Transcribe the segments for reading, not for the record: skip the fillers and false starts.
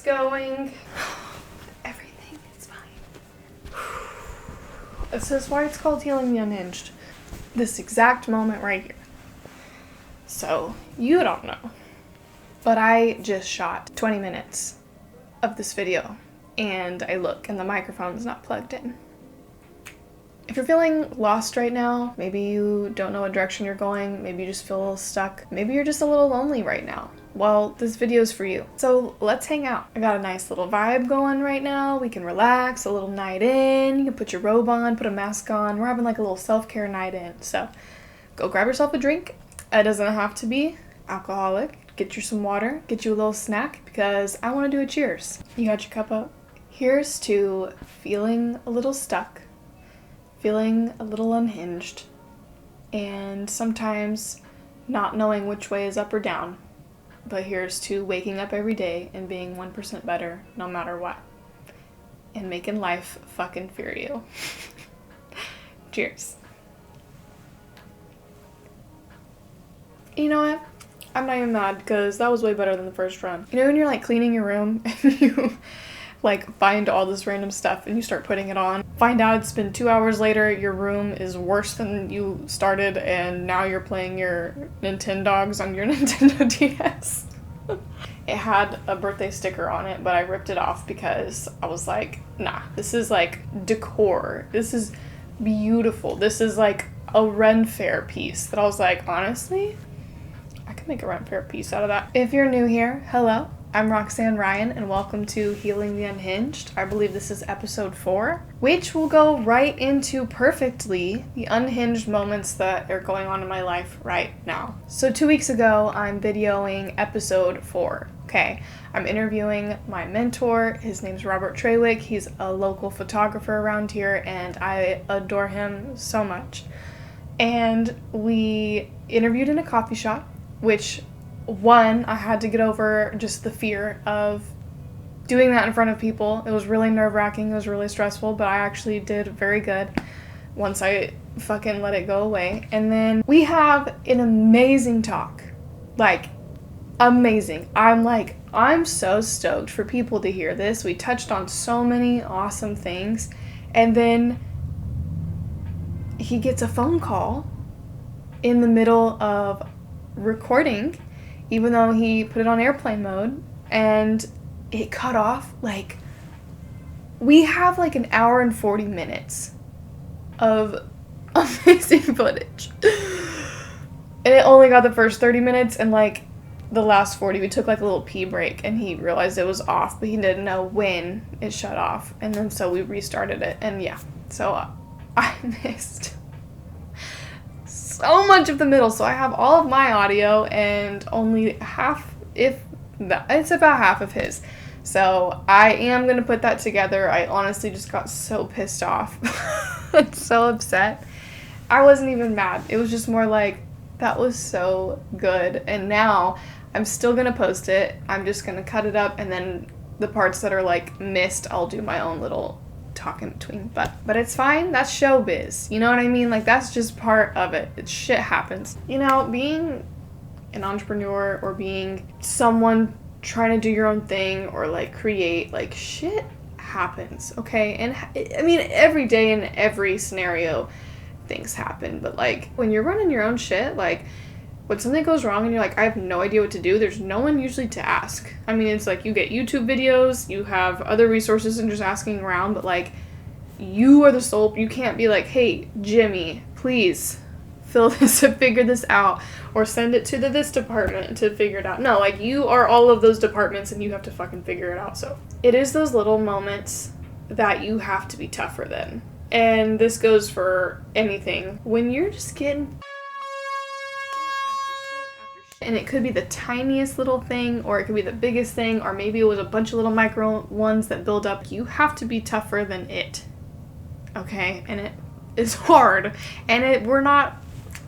going. Everything is fine. This is why it's called Healing the Unhinged. This exact moment right here. So, you don't know, but I just shot 20 minutes of this video, and I look and the microphone's not plugged in. If you're feeling lost right now, maybe you don't know what direction you're going, maybe you just feel a little stuck, maybe you're just a little lonely right now, well, this video's for you. So let's hang out. I got a nice little vibe going right now. We can relax, a little night in. You can put your robe on, put a mask on. We're having like a little self-care night in. So go grab yourself a drink. It doesn't have to be alcoholic. Get you some water, get you a little snack, because I want to do a cheers. You got your cup up? Here's to feeling a little stuck, feeling a little unhinged, and sometimes not knowing which way is up or down. But here's to waking up every day and being 1% better no matter what. And making life fucking fear you. Cheers. You know what? I'm not even mad, because that was way better than the first run. You know when you're like cleaning your room and you like find all this random stuff and you start putting it on, find out it's been 2 hours later, your room is worse than you started, and now you're playing your Nintendogs on your Nintendo DS. It had a birthday sticker on it, but I ripped it off because I was like, nah, this is like decor. This is beautiful. This is like a Ren Fair piece that I was like, honestly, I could make a Ren Fair piece out of that. If you're new here, hello. I'm Roxanne Ryan, and welcome to Healing the Unhinged. I believe this is episode 4, which will go right into perfectly the unhinged moments that are going on in my life right now. So 2 weeks ago, I'm videoing episode 4. Okay, I'm interviewing my mentor. His name's Robert Trawick. He's a local photographer around here, and I adore him so much. And we interviewed in a coffee shop, which I had to get over just the fear of doing that in front of people. It was really nerve-wracking, it was really stressful, but I actually did very good once I fucking let it go away. And then we have an amazing talk. Like, amazing. I'm so stoked for people to hear this. We touched on so many awesome things, and then he gets a phone call in the middle of recording, even though he put it on airplane mode, and it cut off. Like, we have like an hour and 40 minutes of amazing footage. And it only got the first 30 minutes, and like the last 40, we took like a little pee break, and he realized it was off, but he didn't know when it shut off. And then so we restarted it, and yeah, so I missed so much of the middle. So I have all of my audio and only half, it's about half of his. So I am going to put that together. I honestly just got so pissed off and so upset. I wasn't even mad. It was just more like, that was so good. And now I'm still going to post it. I'm just going to cut it up, and then the parts that are like missed, I'll do my own little talk in between, but it's fine. That's showbiz, you know what I mean? Like, that's just part of it. Shit happens, you know. Being an entrepreneur or being someone trying to do your own thing or like create, like, shit happens, okay? And I mean, every day in every scenario things happen, but like when you're running your own shit, like when something goes wrong and you're like, I have no idea what to do, there's no one usually to ask. I mean, it's like you get YouTube videos, you have other resources, and just asking around, but like, you are the sole, you can't be like, hey, Jimmy, please fill this and figure this out, or send it to this department to figure it out. No, like, you are all of those departments, and you have to fucking figure it out. So it is those little moments that you have to be tougher than. And this goes for anything. When you're just getting, and it could be the tiniest little thing, or it could be the biggest thing, or maybe it was a bunch of little micro ones that build up. You have to be tougher than it, okay? And it is hard, and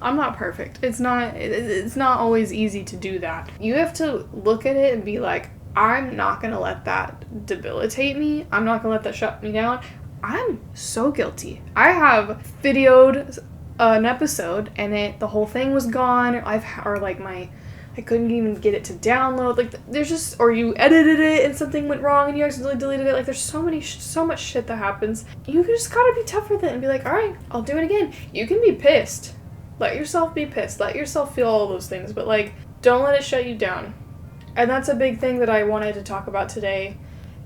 I'm not perfect. It's not always easy to do that. You have to look at it and be like, I'm not gonna let that debilitate me. I'm not gonna let that shut me down. I'm so guilty. I have videoed an episode, and the whole thing was gone. I I couldn't even get it to download. Like, there's just, or you edited it and something went wrong and you accidentally deleted it. Like, there's so much shit that happens. You just gotta be tough with it and be like, all right, I'll do it again. You can be pissed. Let yourself be pissed. Let yourself feel all those things, but like, don't let it shut you down. And that's a big thing that I wanted to talk about today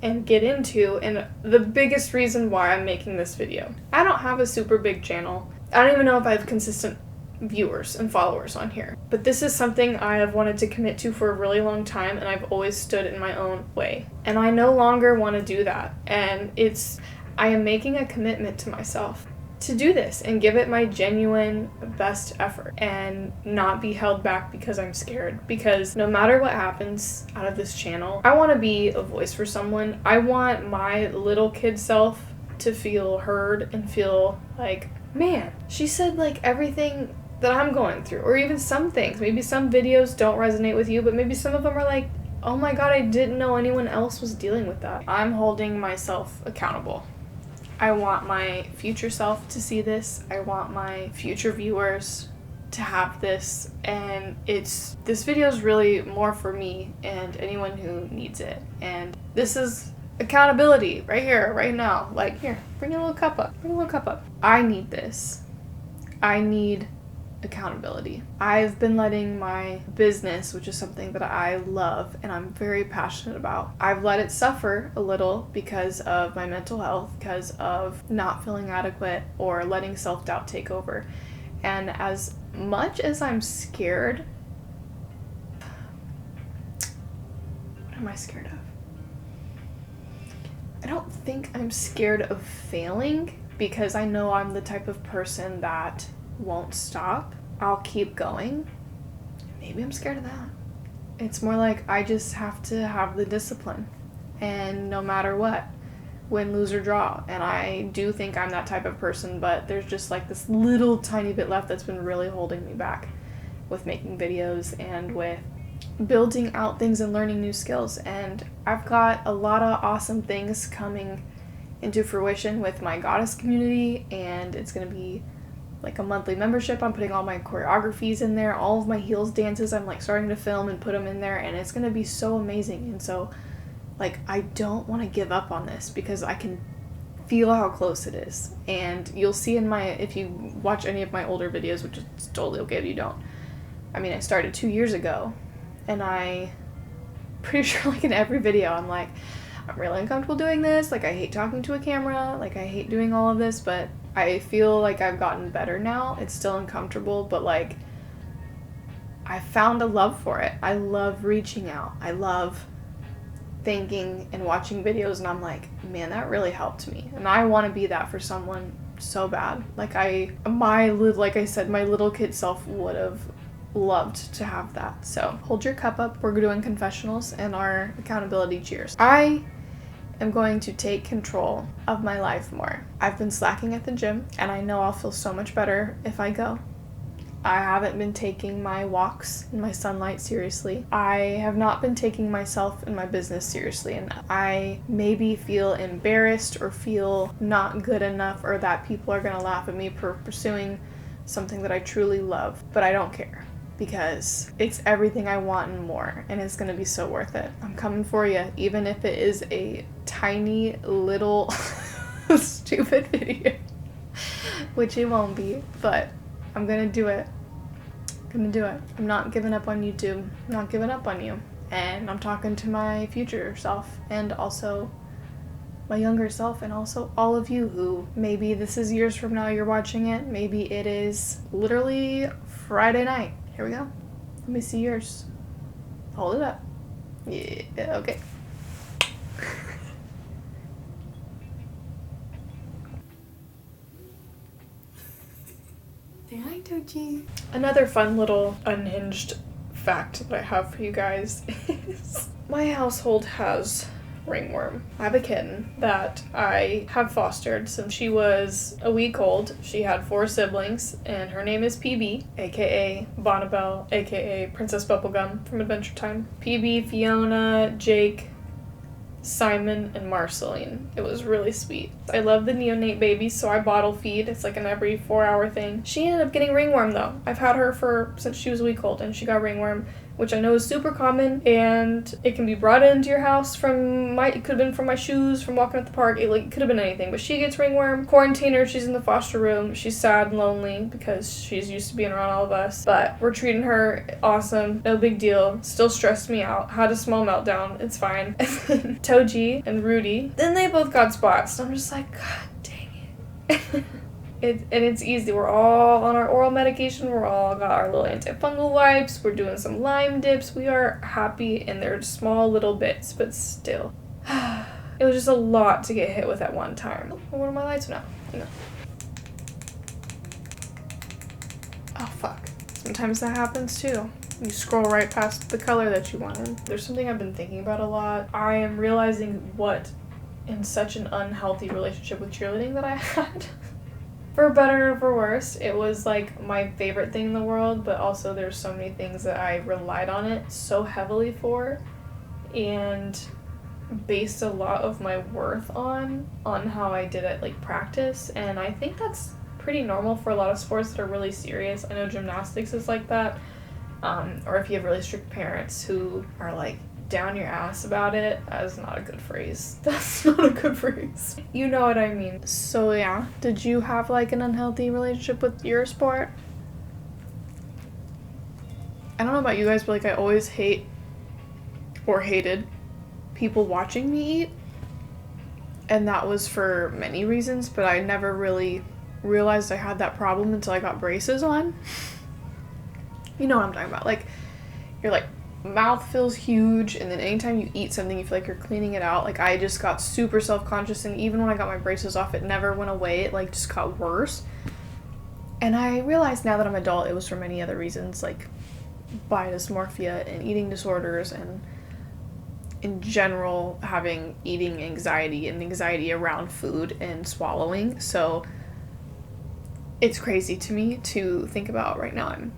and get into, and the biggest reason why I'm making this video. I don't have a super big channel. I don't even know if I have consistent viewers and followers on here. But this is something I have wanted to commit to for a really long time, and I've always stood in my own way. And I no longer want to do that. And I am making a commitment to myself to do this and give it my genuine best effort and not be held back because I'm scared. Because no matter what happens out of this channel, I want to be a voice for someone. I want my little kid self to feel heard and feel like, man, she said like everything that I'm going through, or even some things. Maybe some videos don't resonate with you, but maybe some of them are like, oh my god, I didn't know anyone else was dealing with that. I'm holding myself accountable. I want my future self to see this. I want my future viewers to have this, and this video is really more for me and anyone who needs it. And this is accountability right here, right now. Like, here, bring a little cup up. Bring a little cup up. I need this. I need accountability. I've been letting my business, which is something that I love and I'm very passionate about, I've let it suffer a little because of my mental health, because of not feeling adequate or letting self-doubt take over. And as much as I'm scared, what am I scared of? I don't think I'm scared of failing, because I know I'm the type of person that won't stop. I'll keep going. Maybe I'm scared of that. It's more like I just have to have the discipline, and no matter what, win, lose, or draw. And I do think I'm that type of person, but there's just like this little tiny bit left that's been really holding me back with making videos and with building out things and learning new skills. And I've got a lot of awesome things coming into fruition with my goddess community, and it's going to be like a monthly membership. I'm putting all my choreographies in there, all of my heels dances I'm like starting to film and put them in there, and it's going to be so amazing. And so like, I don't want to give up on this because I can feel how close it is. And you'll see if you watch any of my older videos, which is totally okay if you don't. I mean, I started 2 years ago, and I pretty sure like in every video I'm like, I'm really uncomfortable doing this, like I hate talking to a camera, like I hate doing all of this, but I feel like I've gotten better now. It's still uncomfortable, but like, I found a love for it. I love reaching out. I love thinking and watching videos, and I'm like, man, that really helped me. And I want to be that for someone so bad. Like like I said, my little kid self would have loved to have that. So hold your cup up. We're doing confessionals and our accountability cheers. I am going to take control of my life more. I've been slacking at the gym, and I know I'll feel so much better if I go. I haven't been taking my walks and my sunlight seriously. I have not been taking myself and my business seriously enough. I maybe feel embarrassed or feel not good enough, or that people are going to laugh at me for pursuing something that I truly love, but I don't care, because it's everything I want and more, and it's gonna be so worth it. I'm coming for you, even if it is a tiny little stupid video, which it won't be, but I'm gonna do it. I'm not giving up on YouTube. I'm not giving up on you. And I'm talking to my future self, and also my younger self, and also all of you who maybe this is years from now you're watching it. Maybe it is literally Friday night. Here we go. Let me see yours. Hold it up. Yeah, okay. Hi, Doji. Another fun little unhinged fact that I have for you guys is my household has ringworm. I have a kitten that I have fostered since she was a week old. She had 4 siblings, and her name is PB, aka Bonnabelle, aka Princess Bubblegum from Adventure Time. PB, Fiona, Jake, Simon, and Marceline. It was really sweet. I love the neonate babies, so I bottle feed. It's like an every 4-hour thing. She ended up getting ringworm though. I've had her since she was a week old, and she got ringworm which I know is super common, and it can be brought into your house it could have been from my shoes, from walking at the park, it could have been anything, but she gets ringworm. Quarantine her, she's in the foster room, she's sad and lonely because she's used to being around all of us, but we're treating her awesome, no big deal, still stressed me out, had a small meltdown, it's fine. And then Toji and Rudy, then they both got spots, and I'm just like, god dang it. And it's easy. We're all on our oral medication. We're all got our little antifungal wipes. We're doing some lime dips. We are happy, and they're small little bits, but still. It was just a lot to get hit with at one time. Oh, one of my lights went out. No. Oh, fuck. Sometimes that happens, too. You scroll right past the color that you wanted. There's something I've been thinking about a lot. I am realizing what in such an unhealthy relationship with cheerleading that I had. For better or for worse, it was like my favorite thing in the world, but also there's so many things that I relied on it so heavily for and based a lot of my worth on how I did it, like practice. And I think that's pretty normal for a lot of sports that are really serious. I know gymnastics is like that, or if you have really strict parents who are like down your ass about it. That is not a good phrase. That's not a good phrase. You know what I mean. So yeah, did you have like an unhealthy relationship with your sport? I don't know about you guys, but like I always hated people watching me eat. And that was for many reasons, but I never really realized I had that problem until I got braces on. You know what I'm talking about. Like, you're like, mouth feels huge, and then anytime you eat something you feel like you're cleaning it out. Like, I just got super self-conscious, and even when I got my braces off, it never went away. It like just got worse. And I realized now that I'm an adult, it was for many other reasons, like body dysmorphia and eating disorders, and in general having eating anxiety and anxiety around food and swallowing. So it's crazy to me to think about right now I'm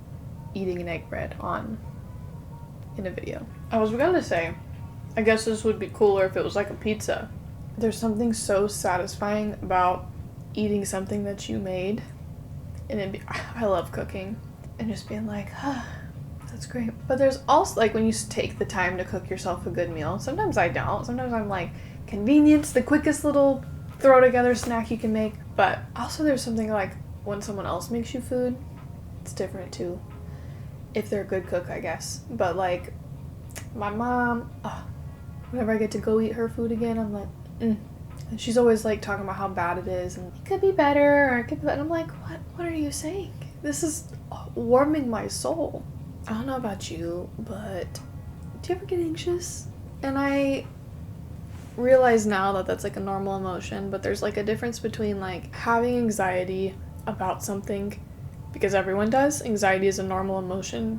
eating an egg bread in a video. I was gonna say, I guess this would be cooler if it was like a pizza. There's something so satisfying about eating something that you made, and I love cooking, and just being like, that's great. But there's also like when you take the time to cook yourself a good meal. Sometimes I don't. Sometimes I'm like, convenience, the quickest little throw together snack you can make. But also there's something like when someone else makes you food, it's different too. If they're a good cook, I guess. But like my mom, whenever I get to go eat her food again, I'm like, And she's always like talking about how bad it is and it could be better or it could be better. And I'm like, what are you saying? This is warming my soul. I don't know about you, but do you ever get anxious? And I realize now that that's like a normal emotion, but there's like a difference between like having anxiety about something, because everyone does. Anxiety is a normal emotion,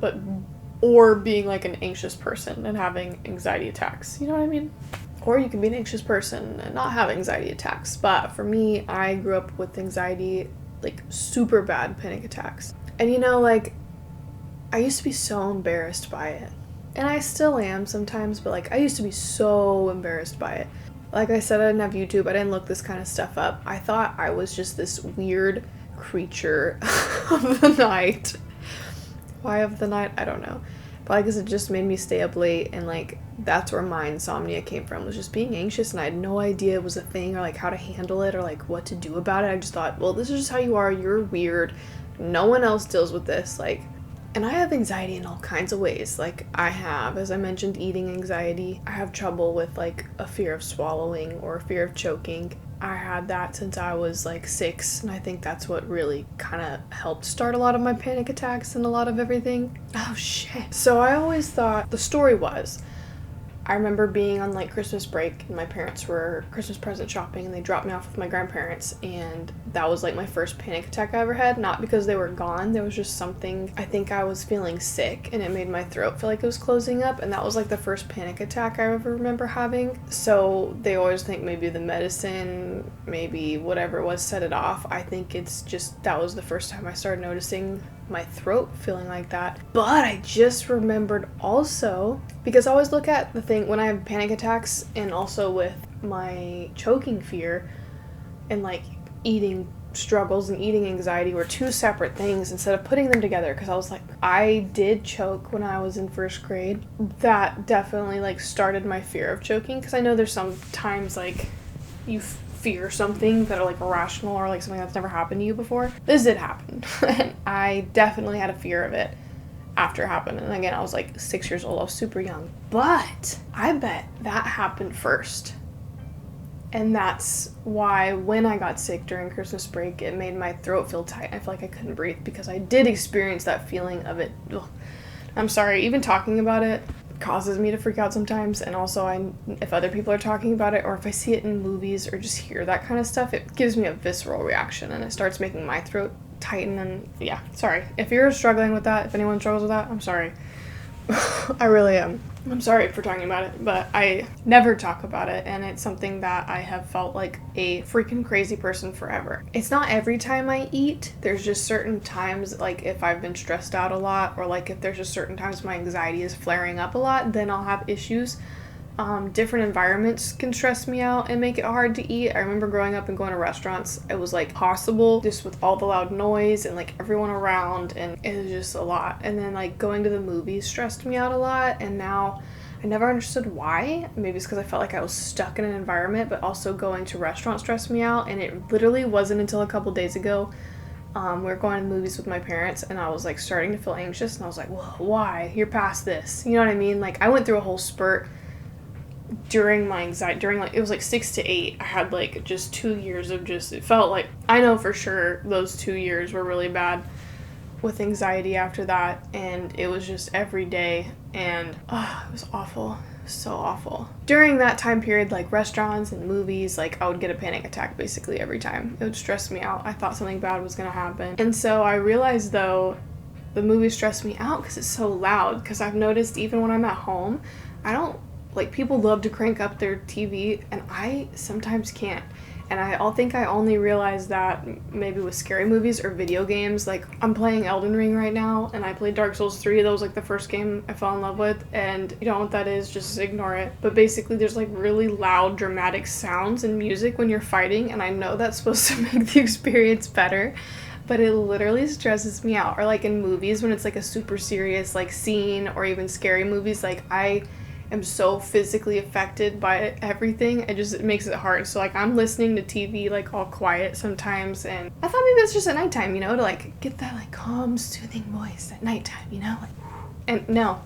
or being like an anxious person and having anxiety attacks. You know what I mean? Or you can be an anxious person and not have anxiety attacks. But for me, I grew up with anxiety, like super bad panic attacks. And you know, like, I used to be so embarrassed by it. And I still am sometimes, but like I used to be so embarrassed by it. Like I said, I didn't have YouTube. I didn't look this kind of stuff up. I thought I was just this weird creature of the night. Why of the night? I don't know. But I guess it just made me stay up late, and like that's where my insomnia came from, was just being anxious, and I had no idea it was a thing or like how to handle it or like what to do about it. I just thought, well, this is just how you are. You're weird. No one else deals with this. Like, and I have anxiety in all kinds of ways. Like I have, as I mentioned, eating anxiety. I have trouble with like a fear of swallowing or a fear of choking. I had that since I was like 6, and I think that's what really kind of helped start a lot of my panic attacks and a lot of everything. Oh shit. So I always thought, the story was, I remember being on like Christmas break and my parents were Christmas present shopping and they dropped me off with my grandparents, and that was like my first panic attack I ever had. Not because they were gone, there was just something, I think I was feeling sick and it made my throat feel like it was closing up, and that was like the first panic attack I ever remember having. So they always think maybe the medicine, maybe whatever it was set it off. I think it's just, that was the first time I started noticing my throat feeling like that. But I just remembered also, because I always look at the thing when I have panic attacks and also with my choking fear and like eating struggles and eating anxiety were two separate things instead of putting them together, because I was like, I did choke when I was in first grade. That definitely like started my fear of choking, because I know there's some times like you fear something that are like irrational or like something that's never happened to you before. This did happen. And I definitely had a fear of it after it happened. And again, I was like 6 years old. I was super young. But I bet that happened first. And that's why when I got sick during Christmas break, it made my throat feel tight. I feel like I couldn't breathe because I did experience that feeling of it. Ugh. I'm sorry, even talking about it causes me to freak out sometimes. And also, if other people are talking about it, or if I see it in movies or just hear that kind of stuff, it gives me a visceral reaction and it starts making my throat tighten. And yeah, sorry. If you're struggling with that, if anyone struggles with that, I'm sorry. I really am. I'm sorry for talking about it, but I never talk about it, and it's something that I have felt like a freaking crazy person forever. It's not every time I eat. There's just certain times, like if I've been stressed out a lot, or like if there's just certain times my anxiety is flaring up a lot, then I'll have issues. Different environments can stress me out and make it hard to eat. I remember growing up and going to restaurants. It was like possible just with all the loud noise and like everyone around, and it was just a lot. And then like going to the movies stressed me out a lot, and now I never understood why. Maybe it's because I felt like I was stuck in an environment, but also going to restaurants stressed me out. And it literally wasn't until a couple days ago we were going to the movies with my parents, and I was like starting to feel anxious, and I was like, well, why? You're past this. You know what I mean? Like I went through a whole spurt during my anxiety, it was like 6 to 8, I had like just 2 years of just, it felt like, I know for sure those 2 years were really bad with anxiety after that, and it was just every day, and it was awful, so awful. During that time period, like restaurants and movies, like I would get a panic attack basically every time. It would stress me out. I thought something bad was gonna happen. And so I realized though, the movies stress me out because it's so loud, because I've noticed even when I'm at home, like, people love to crank up their TV, and I sometimes can't. And I think I only realized that maybe with scary movies or video games. Like, I'm playing Elden Ring right now, and I played Dark Souls 3. That was, like, the first game I fell in love with. And you don't know what that is, just ignore it. But basically, there's, like, really loud, dramatic sounds and music when you're fighting. And I know that's supposed to make the experience better, but it literally stresses me out. Or, like, in movies, when it's, like, a super serious, like, scene, or even scary movies, like, I am so physically affected by everything. It makes it hard. So like I'm listening to TV like all quiet sometimes, and I thought maybe it's just at nighttime, to like get that like calm, soothing voice at nighttime, like, and no,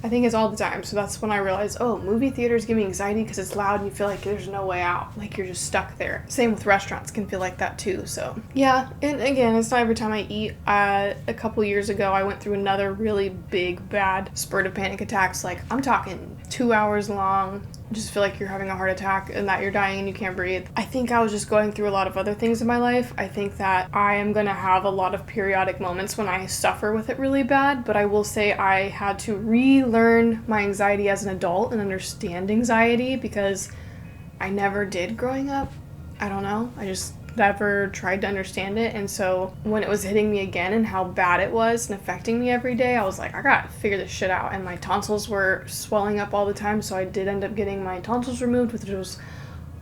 I think it's all the time. So that's when I realized, movie theaters give me anxiety because it's loud and you feel like there's no way out. Like you're just stuck there. Same with restaurants, can feel like that too. So yeah, and again, it's not every time I eat. A couple years ago, I went through another really big, bad spurt of panic attacks. Like I'm talking 2 hours long. Just feel like you're having a heart attack and that you're dying and you can't breathe. I think I was just going through a lot of other things in my life. I think that I am going to have a lot of periodic moments when I suffer with it really bad, but I will say I had to relearn my anxiety as an adult and understand anxiety because I never did growing up. I don't know. I just never tried to understand it. And so when it was hitting me again and how bad it was and affecting me every day, I was like, I gotta figure this shit out. And my tonsils were swelling up all the time, so I did end up getting my tonsils removed, which was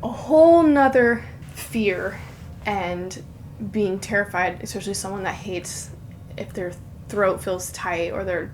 a whole nother fear and being terrified, especially someone that hates if their throat feels tight or their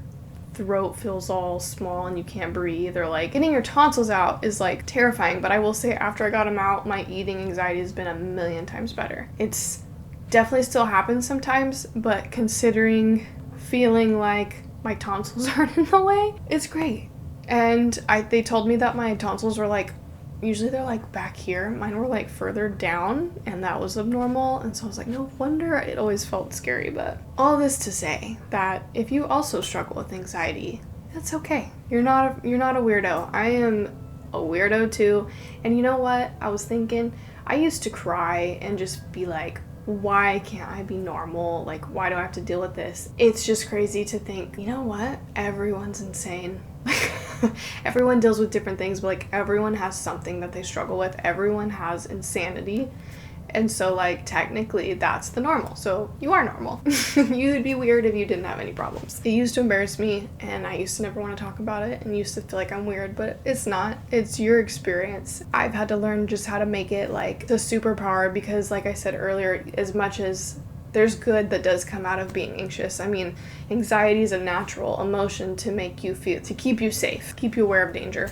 throat feels all small and you can't breathe, or like getting your tonsils out is like terrifying. But I will say after I got them out, my eating anxiety has been a million times better. It's definitely still happens sometimes, but considering feeling like my tonsils aren't in the way, it's great. And they told me that my tonsils were like, usually they're like back here. Mine were like further down, and that was abnormal. And so I was like, no wonder. It always felt scary. But all this to say that if you also struggle with anxiety, that's okay. You're not a weirdo. I am a weirdo too. And you know what? I was thinking, I used to cry and just be like, why can't I be normal? Like, why do I have to deal with this? It's just crazy to think, you know what? Everyone's insane. Everyone deals with different things, but like everyone has something that they struggle with. Everyone has insanity, And so, like, technically that's the normal. So you are normal. You would be weird if you didn't have any problems. It used to embarrass me, and I used to never want to talk about it, and used to feel like I'm weird, but it's not. It's your experience. I've had to learn just how to make it like the superpower, because like I said earlier, as much as there's good that does come out of being anxious. I mean, anxiety is a natural emotion to make you feel, to keep you safe, keep you aware of danger.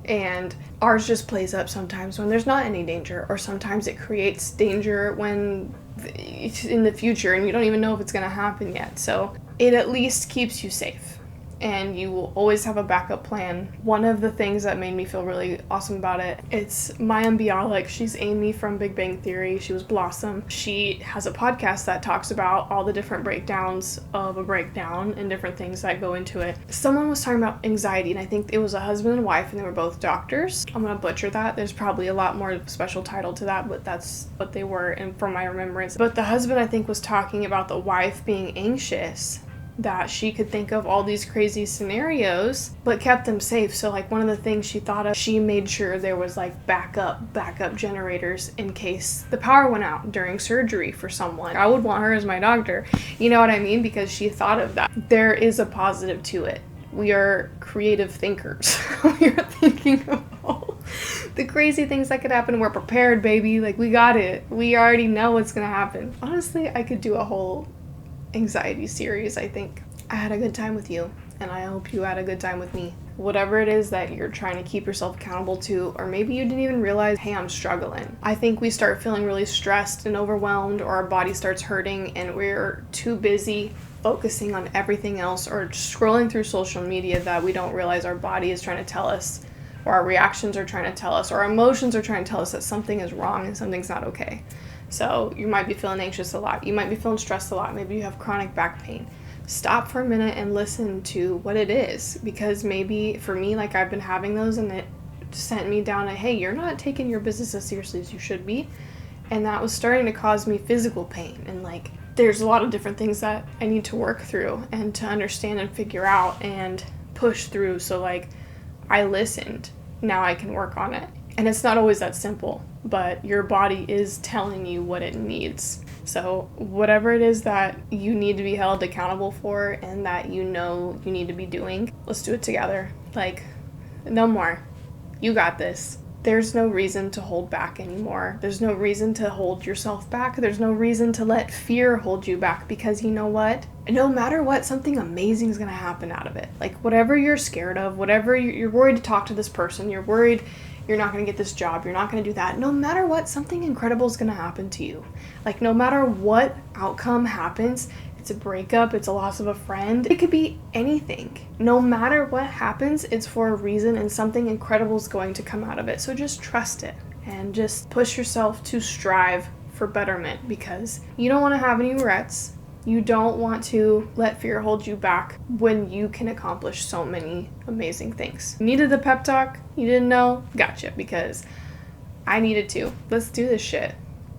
And ours just plays up sometimes when there's not any danger, or sometimes it creates danger when it's in the future and you don't even know if it's going to happen yet. So it at least keeps you safe, and you will always have a backup plan. One of the things that made me feel really awesome about it, it's Mayim Bialik. She's Amy from Big Bang Theory. She was Blossom. She has a podcast that talks about all the different breakdowns of a breakdown and different things that go into it. Someone was talking about anxiety, and I think it was a husband and wife, and they were both doctors. I'm gonna butcher that. There's probably a lot more special title to that, but that's what they were, and from my remembrance. But the husband, I think, was talking about the wife being anxious, that she could think of all these crazy scenarios, but kept them safe. So like one of the things she thought of, she made sure there was like backup generators in case the power went out during surgery for someone. I would want her as my doctor. You know what I mean? Because she thought of that. There is a positive to it. We are creative thinkers. We are thinking of all the crazy things that could happen. We're prepared, baby. Like, we got it. We already know what's gonna happen. Honestly, I could do a whole anxiety series. I think I had a good time with you, and I hope you had a good time with me. Whatever it is that you're trying to keep yourself accountable to, or maybe you didn't even realize, hey, I'm struggling. I think we start feeling really stressed and overwhelmed, or our body starts hurting, and we're too busy focusing on everything else or scrolling through social media that we don't realize our body is trying to tell us, or our reactions are trying to tell us, or our emotions are trying to tell us that something is wrong and something's not okay. So you might be feeling anxious a lot. You might be feeling stressed a lot. Maybe you have chronic back pain. Stop for a minute and listen to what it is, because maybe for me, like, I've been having those, and it sent me down a, hey, you're not taking your business as seriously as you should be. And that was starting to cause me physical pain. And like, there's a lot of different things that I need to work through and to understand and figure out and push through. So like, I listened. Now I can work on it. And it's not always that simple, but your body is telling you what it needs. So whatever it is that you need to be held accountable for and that you know you need to be doing, let's do it together. Like, no more. You got this. There's no reason to hold back anymore. There's no reason to hold yourself back. There's no reason to let fear hold you back, because you know what? No matter what, something amazing is going to happen out of it. Like, whatever you're scared of, whatever you're worried to talk to this person, you're worried you're not going to get this job, you're not going to do that. No matter what, something incredible is going to happen to you. Like, no matter what outcome happens, it's a breakup, it's a loss of a friend, it could be anything. No matter what happens, it's for a reason, and something incredible is going to come out of it. So just trust it and just push yourself to strive for betterment, because you don't want to have any regrets. You don't want to let fear hold you back when you can accomplish so many amazing things. You needed the pep talk? You didn't know? Gotcha, because I needed to. Let's do this shit.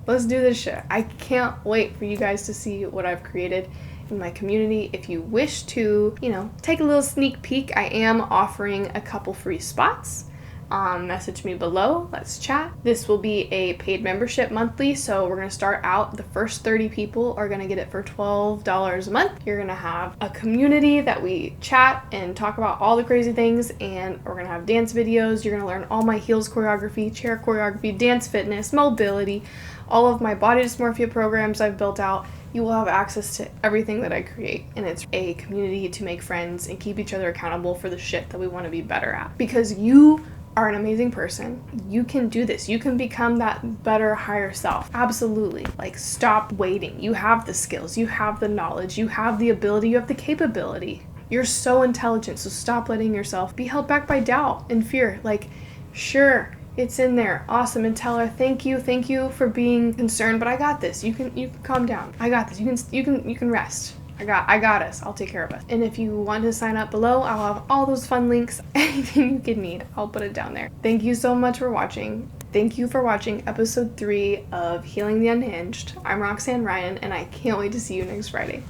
Let's do this shit. I can't wait for you guys to see what I've created in my community. If you wish to, take a little sneak peek, I am offering a couple free spots. Message me below. Let's chat. This will be a paid membership monthly, so we're going to start out. The first 30 people are going to get it for $12 a month. You're going to have a community that we chat and talk about all the crazy things, and we're going to have dance videos. You're going to learn all my heels choreography, chair choreography, dance fitness, mobility, all of my body dysmorphia programs I've built out. You will have access to everything that I create, and it's a community to make friends and keep each other accountable for the shit that we want to be better at, because you are an amazing person. You can do this. You can become that better, higher self. Absolutely. Like, stop waiting. You have the skills. You have the knowledge. You have the ability. You have the capability. You're so intelligent. So stop letting yourself be held back by doubt and fear. Like, sure, it's in there. Awesome. And tell her, thank you for being concerned, but I got this. You can calm down. I got this. You can rest. I got us. I'll take care of us. And if you want to sign up below, I'll have all those fun links. Anything you could need, I'll put it down there. Thank you so much for watching. Thank you for watching episode 3 of Healing the Unhinged. I'm Roxanne Ryan, and I can't wait to see you next Friday.